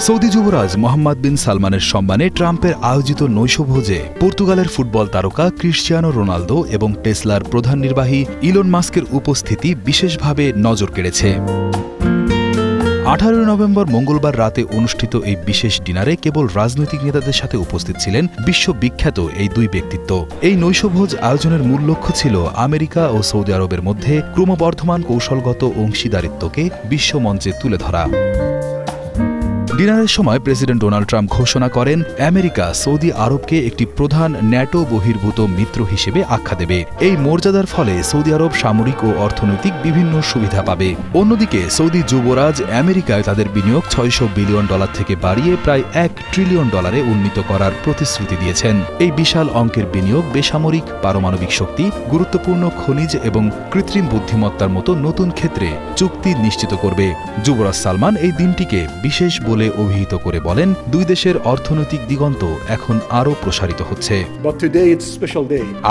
Saudi যুবরাজ মোহাম্মদ বিন সালমানের সম্মানে ট্রাম্পের আয়োজিত নৈশভোজে পর্তুগালের ফুটবল তারকা ক্রিশ্চিয়ানো রোনালদো এবং টেসলার প্রধান নির্বাহী ইলন মাস্কের উপস্থিতি বিশেষভাবে নজর কেড়েছে। 18 নভেম্বর মঙ্গলবার রাতে অনুষ্ঠিত এই বিশেষ ডিনারে কেবল রাজনৈতিক নেতাদের সাথে উপস্থিত ছিলেন বিশ্ববিখ্যাত এই দুই ব্যক্তিত্ব। এই নৈশভোজ আয়োজনের মূল লক্ষ্য ছিল আমেরিকা ও সৌদি আরবের মধ্যে ক্রমবর্ধমান কৌশলগত অংশীদারিত্বকে বিশ্বমঞ্চে তুলে ধরা। ডিনারের সময় প্রেসিডেন্ট ডোনাল্ড ট্রাম্প ঘোষণা করেন, আমেরিকা সৌদি আরবকে একটি প্রধান ন্যাটো বহির্ভূত মিত্র হিসেবে আখ্যা দেবে। এই মর্যাদার ফলে সৌদি আরব সামরিক ও অর্থনৈতিক বিভিন্ন সুবিধা পাবে। অন্যদিকে সৌদি যুবরাজ আমেরিকায় তাদের বিনিয়োগ $600 বিলিয়ন থেকে বাড়িয়ে প্রায় $1 ট্রিলিয়ন উন্নীত করার প্রতিশ্রুতি দিয়েছেন। এই বিশাল অঙ্কের বিনিয়োগ বেসামরিক, পারমাণবিক শক্তি, গুরুত্বপূর্ণ খনিজ এবং কৃত্রিম বুদ্ধিমত্তার মতো নতুন ক্ষেত্রে চুক্তি নিশ্চিত করবে। যুবরাজ সালমান এই দিনটিকে বিশেষ বলে অভিহিত করে বলেন, দুই দেশের অর্থনৈতিক দিগন্ত এখন আরও প্রসারিত হচ্ছে।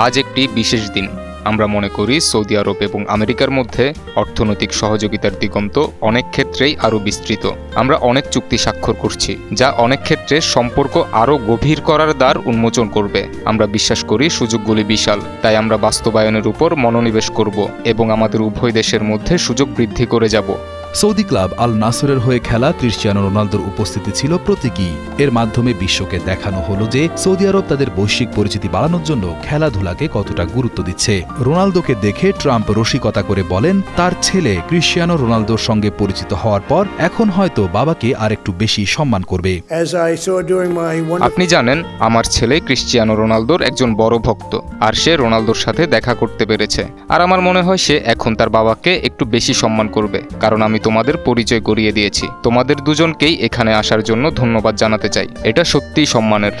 আজ একটি বিশেষ দিন। আমরা মনে করি সৌদি আরব এবং আমেরিকার মধ্যে অর্থনৈতিক সহযোগিতার দিগন্ত অনেক ক্ষেত্রেই আরও বিস্তৃত। আমরা অনেক চুক্তি স্বাক্ষর করছি, যা অনেক ক্ষেত্রে সম্পর্ক আরও গভীর করার দ্বার উন্মোচন করবে। আমরা বিশ্বাস করি সুযোগগুলি বিশাল, তাই আমরা বাস্তবায়নের উপর মনোনিবেশ করব এবং আমাদের উভয় দেশের মধ্যে সুযোগ বৃদ্ধি করে যাব। সৌদি ক্লাব আল নাসরের হয়ে খেলা ক্রিশ্চিয়ানো রোনালদোর উপস্থিতি ছিল প্রতীকী। এর মাধ্যমে বিশ্বকে দেখানো হলো যে সৌদি আরব তাদের বৈশ্বিক পরিচিতি বাড়ানোর জন্য খেলাধুলাকে কতটা গুরুত্ব দিচ্ছে। রোনালদোকে দেখে ট্রাম্প রসিকতা করে বলেন, তার ছেলে ক্রিশ্চিয়ানো রোনালদোর সঙ্গে পরিচিত হওয়ার পর এখন হয়তো বাবাকে আরেকটু বেশি সম্মান করবে। আপনি জানেন, আমার ছেলে ক্রিশ্চিয়ানো রোনালদোর একজন বড় ভক্ত, আর সে রোনালদোর সাথে দেখা করতে পেরেছে। আর আমার মনে হয় সে এখন তার বাবাকে একটু বেশি সম্মান করবে, কারণ আমি তোমাদের পরিচয় করিয়ে দিয়েছি। তোমাদের দুজনকেই এখানে আসার জন্য ধন্যবাদ জানাতে চাই। এটা সত্যিই সম্মানের।